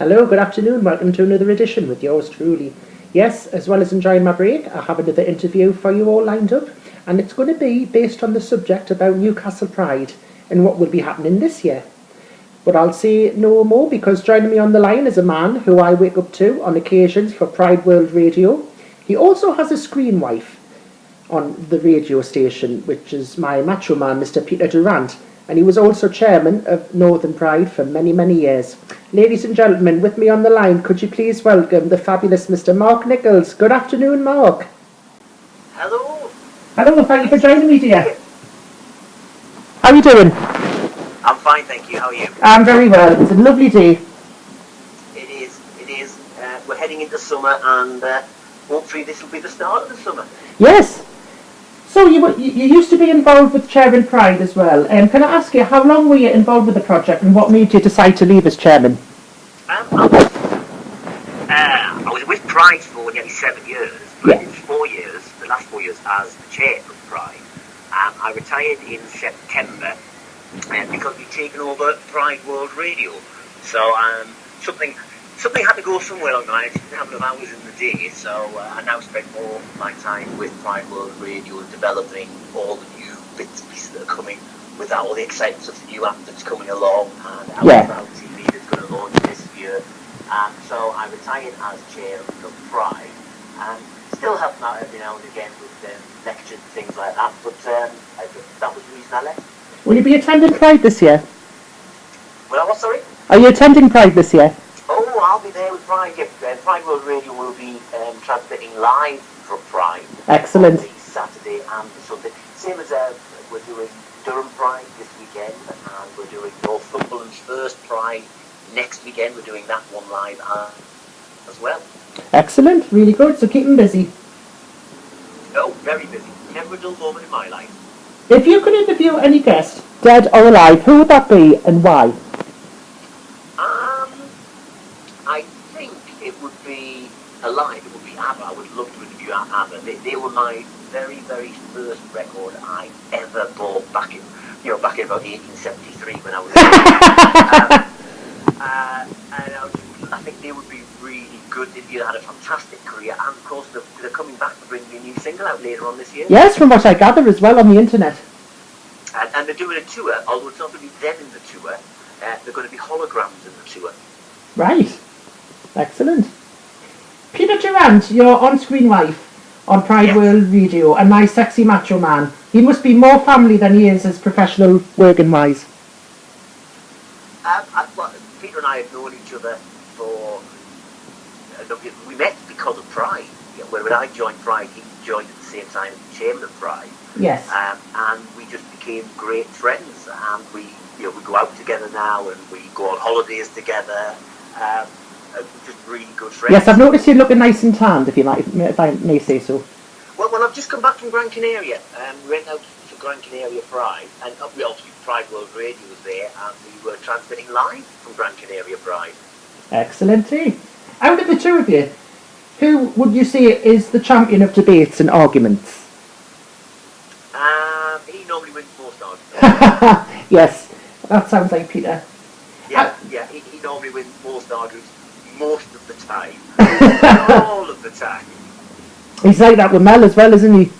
Hello, good afternoon. Welcome to another edition with yours truly. Yes, as well as enjoying my break, I have another interview for you all lined up, and it's going to be based on the subject about Newcastle Pride and what will be happening this year. But I'll say no more, because joining me on the line is a man who I wake up to on occasions for Pride World Radio. He also has a screen wife on the radio station, which is my macho man, Mr. Peter Durant, and he was also chairman of Northern Pride for many, many years. Ladies and gentlemen, with me on the line, could you please welcome the fabulous Mr. Mark Nichols. Good afternoon, Mark. Hello. Hello, thank you for joining me, dear. How are you doing? I'm fine, thank you. How are you? I'm very well. It's a lovely day. It is. We're heading into summer, and hopefully this will be the start of the summer. Yes. So you used to be involved with chairing Pride as well. Can I ask you, how long were you involved with the project, and what made you decide to leave as chairman? I was with Pride for nearly 7 years. But in 4 years, the last 4 years as the chair of Pride. I retired in September because we'd taken over Pride World Radio. So something had to go somewhere along the line. I didn't have enough hours in the day, so I now spend more of my time with Pride World Radio and developing all the new bits and pieces that are coming with all the excitement of the new app that's coming along and our TV that's going to launch this year. So I retired as chair of Pride and still helping out every now and again with lectures and things like that, but that was the reason I left. Will you be attending Pride this year? Well, what, sorry? Are you attending Pride this year? Oh, I'll be there with Pride. Pride World Radio will be transmitting live from Pride. Excellent. On the Saturday and the Sunday. Same as we're doing Durham Pride this weekend, and we're doing Northumberland's first Pride next weekend. We're doing that one live as well. Excellent. Really good. So keep them busy. Oh, very busy. Never a dull moment in my life. If you could interview any guest, dead or alive, who would that be and why? I think it would be alive. It would be ABBA. I would love to interview ABBA. They were my very, very first record I ever bought back in about 1873 when I was. And I think they would be really good. They had a fantastic career, and of course they're coming back to bring a new single out later on this year. Yes, from what I gather as well on the internet. And they're doing a tour, although it's not going to be them in the tour. They're going to be holograms in the tour. Right. Excellent. Peter Durant, your on-screen wife on Pride World Radio, and my sexy macho man. He must be more family than he is as professional working-wise. Peter and I have known each other for... we met because of Pride. When I joined Pride, he joined at the same time as the chairman of Pride. Yes. And we just became great friends, and we go out together now, and we go on holidays together. Just really good friends. Yes, I've noticed you're looking nice and tanned, if I may say so. Well, I've just come back from Gran Canaria. We went out to Gran Canaria Pride, and obviously Pride World Radio was there, and we were transmitting live from Gran Canaria Pride. Excellent. Out of the two of you, who would you say is the champion of debates and arguments? He normally wins most arguments. Yes, that sounds like Peter. Yeah, he normally wins most arguments most of the time. Not all of the time. He's like that with Mel as well, isn't he?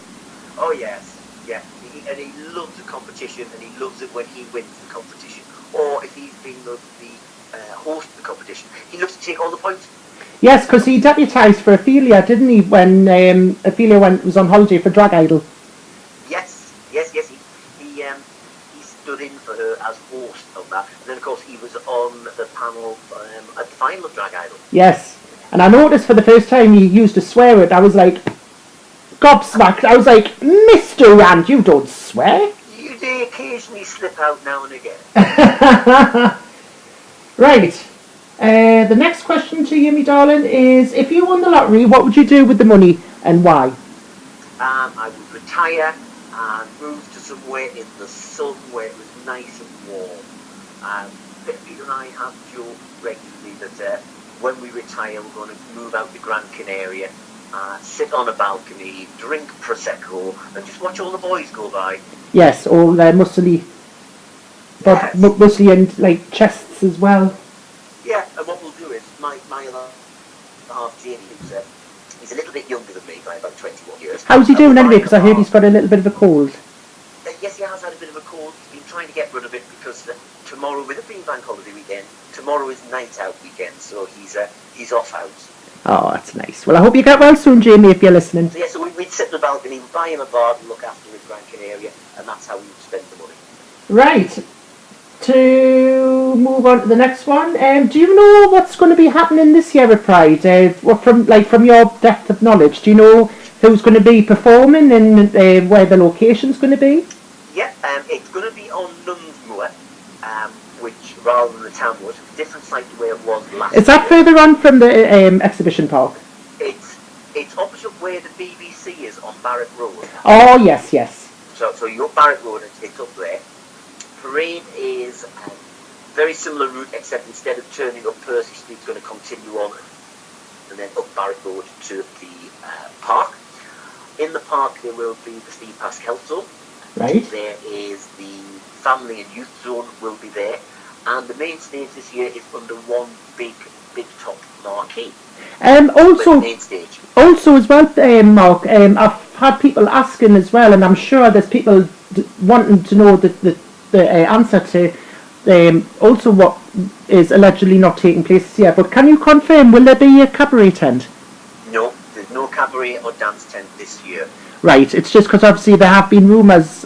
Oh yes, yeah. And he loves the competition, and he loves it when he wins the competition. Or if he's been the host of the competition, he loves to take all the points. Yes, because he deputised for Ophelia, didn't he, when Ophelia was on holiday for Drag Idol? Yes. He stood in for her as host of that. And then, of course, he was on the panel at the final of Drag Idol. Yes. And I noticed for the first time he used a swear word. I was like, gobsmacked. I was like, Mr. Rand, you don't swear. You do occasionally slip out now and again. Right. The next question to you, me darling, is if you won the lottery, what would you do with the money and why? I would retire and move to somewhere in the sun where it was nice and warm. Peter and I have joked regularly that when we retire, we're going to move out to Gran Canaria, sit on a balcony, drink Prosecco, and just watch all the boys go by. Yes, all muscly, but muscly and like chests as well. Yeah, and what we'll do is my other half, Jamie, he's a little bit younger than me by about 21 years. How's he doing anyway? Because I heard he's got a little bit of a cold. Yes, he has had a bit of a cold. He's been trying to get rid of it because tomorrow, with it being bank holiday weekend, tomorrow is night out weekend, so he's off out. Oh, that's nice. Well, I hope you get well soon, Jamie, if you're listening. So, yeah, so we'd sit in the balcony, we'd buy him a bar and look after his Rankin area, and that's how we would spend the money. Right. To move on to the next one, do you know what's going to be happening this year at Pride? From your depth of knowledge, do you know who's going to be performing and where the location's going to be? Yeah, it's going to be on Nunsmoor, which rather than the Townwood, different site to where it was last year. Is that further on from the exhibition park? It's opposite where the BBC is on Barrett Road. Oh, yes, yes. So you're up Barrett Road, it's up there. Parade is a very similar route, except instead of turning up Percy Street, it's going to continue on and then up Barrett Road to the park. In the park there will be the Steve Pascal zone. Right. There is the family and youth zone will be there. And the main stage this year is under one big top marquee. Also as well, Mark, I've had people asking as well, and I'm sure there's people wanting to know the answer to also what is allegedly not taking place this year. But can you confirm, will there be a cabaret tent? No, there's no cabaret or dance tent this year. Right, it's just because obviously there have been rumours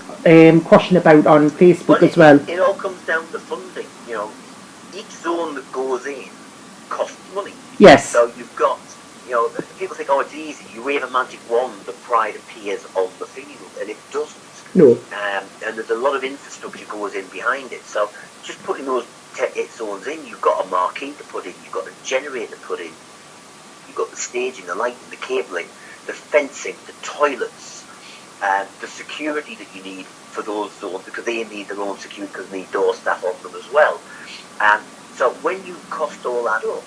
quashing about on Facebook as well. It all comes down to funding. You know, each zone that goes in costs money. Yes. So you've got, people think, oh, it's easy. You wave a magic wand, the Pride appears on the field, and it doesn't. No. And there's a lot of infrastructure goes in behind it. So just putting those zones in, you've got a marquee to put in, you've got a generator to put in, you've got the staging, the lighting, the cabling, the fencing, the toilets, the security that you need for those zones, because they need their own security because they need door staff on them as well. So when you cost all that up,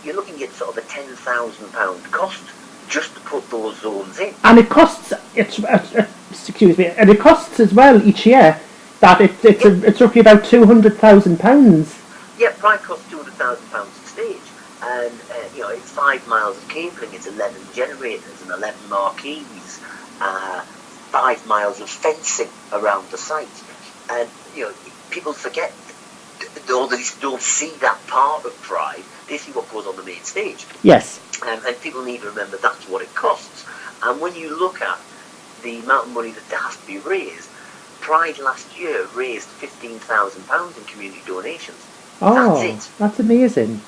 you're looking at sort of a £10,000 cost just to put those zones in. And it costs, and it costs as well each year that it's roughly about £200,000. Yeah, Pride costs £200,000 a stage. And, it's 5 miles of cabling, it's 11 generators and 11 marquees, 5 miles of fencing around the site. And, people forget, or they don't see that part of Pride, they see what goes on the main stage. Yes. And people need to remember that's what it costs. And when you look at the amount of money that has to be raised, Pride last year raised £15,000 in community donations. Oh, that's it. That's amazing.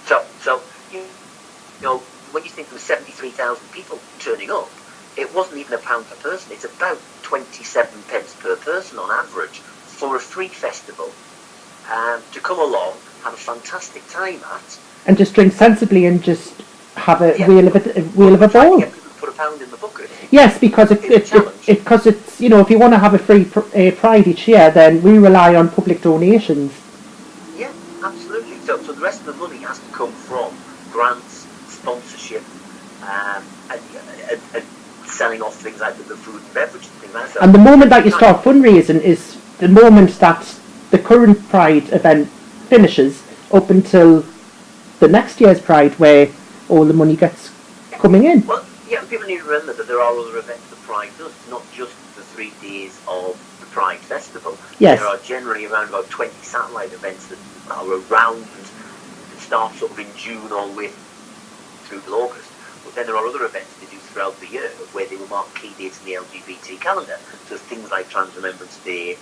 So when you think there were 73,000 people turning up, it wasn't even £1 per person. It's about 27 pence per person on average for a free festival to come along, have a fantastic time at, and just drink sensibly and just have a wheel of a ball. Put £1 in the bucket. Yes, because it's if you want to have a free Pride each year, then we rely on public donations. Yeah, absolutely. So the rest of the money has to come from grants, sponsorship, and selling off things like the food and beverage and things like that. And the moment that you start fundraising is the moment that the current Pride event finishes up until the next year's Pride, where all the money gets coming in. Well, yeah, people need to remember that there are other events that Pride does, not just the 3 days of the Pride Festival. Yes. There are generally around about 20 satellite events that are around and start sort of in June all the way through to August. But then there are other events they do throughout the year where they will mark key dates in the LGBT calendar. So things like Trans Remembrance Day,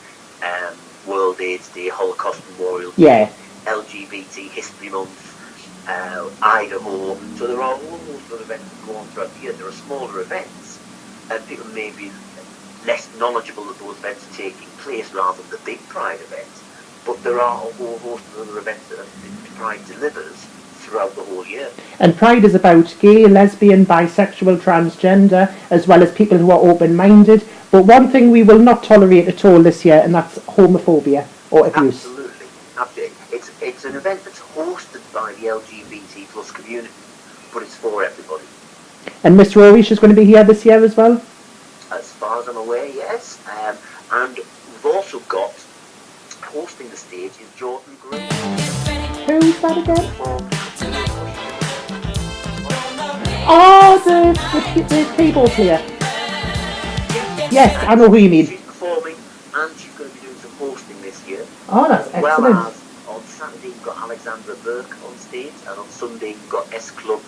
World AIDS Day, Holocaust Memorial Day, LGBT History Month, Idaho. So there are all those other events that go on throughout the year. There are smaller events, and people may be less knowledgeable that those events are taking place rather than the big Pride events. But there are a whole host of other events that Pride delivers throughout the whole year. And Pride is about gay, lesbian, bisexual, transgender, as well as people who are open-minded. But one thing we will not tolerate at all this year, and that's homophobia or abuse. Absolutely. It's an event that's hosted by the LGBT plus community, but it's for everybody. And Miss Rory, she's going to be here this year as well? As far as I'm aware, yes. And we've also got, hosting the stage is Jordan Green. Who's that again? Oh, the keyboard player. Yes, I know who you mean. She's performing and she's going to be doing some hosting this year. Oh, that's As well excellent. as on Saturday you've got Alexandra Burke on stage, and on Sunday you've got S Club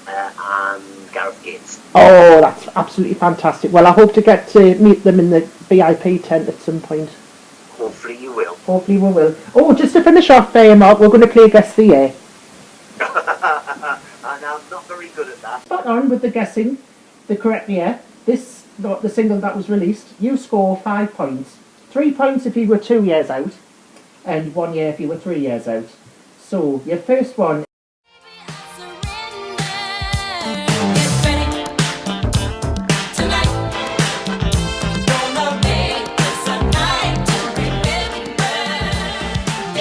and Gareth Gates. Oh, that's absolutely fantastic. Well, I hope to get to meet them in the VIP tent at some point. Hopefully you will. Hopefully we will. Oh, just to finish off, Mark, we're going to play Guess the Year. And I'm not very good at that. Spot on with the guessing the correct year. This, the single that was released, you score 5 points. 3 points if you were 2 years out, and 1 year if you were 3 years out. So, your first one.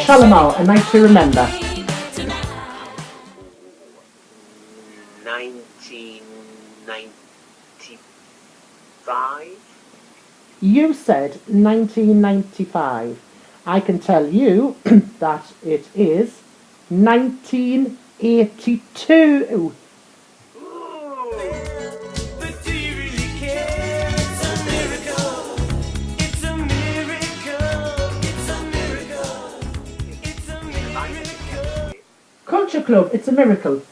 Shalimar, A Night to Remember. 1995? You said 1995. I can tell you that it is 1982. Culture Club, It's a Miracle.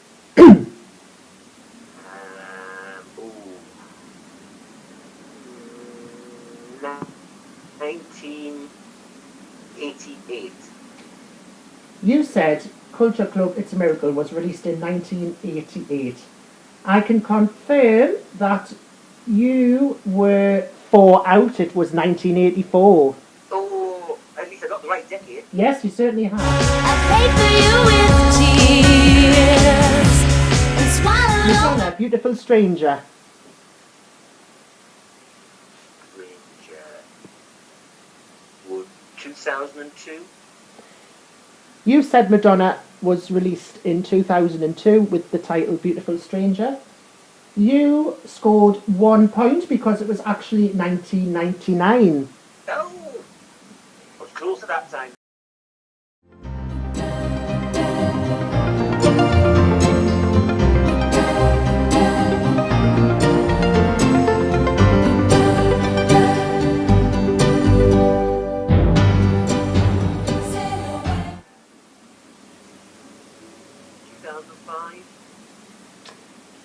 1988. You said Culture Club, It's a Miracle was released in 1988. I can confirm that you were 4 out. It was 1984. Oh, at least I got the right decade. Yes, you certainly have. I paid for you with tears and swallowed. Madonna, Beautiful Stranger. Stranger. Would 2002? You said Madonna was released in 2002 with the title Beautiful Stranger. You scored 1 point because it was actually 1999. Oh, I was close at that time.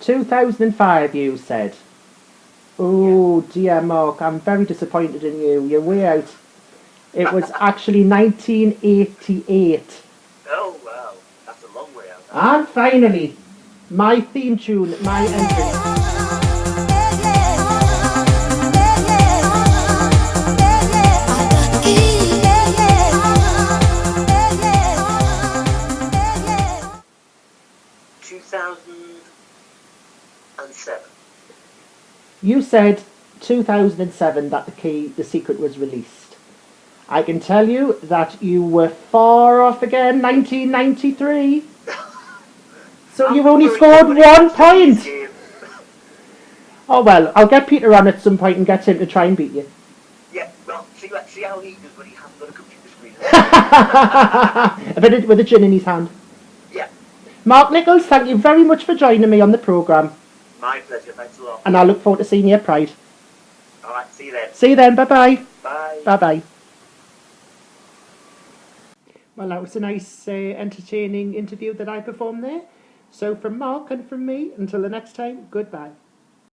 $2005? 2005, you said. Oh dear, Mark, I'm very disappointed in you. You're way out. It was actually 1988. Oh, wow. That's a long way out. And finally, my theme tune, my entrance. 2007. You said 2007 that the secret was released. I can tell you that you were far off again, 1993. So you've only scored 1 point. Oh well, I'll get Peter on at some point and get him to try and beat you. Yeah, well, see how he does when he hasn't got a computer screen. A bit with a gin in his hand. Yeah. Mark Nichols, thank you very much for joining me on the programme. My pleasure, thanks a lot. And I look forward to seeing you at Pride. Alright, see you then. See you then, bye-bye. Bye. Bye-bye. Well, that was a nice, entertaining interview that I performed there. So from Mark and from me, until the next time, goodbye.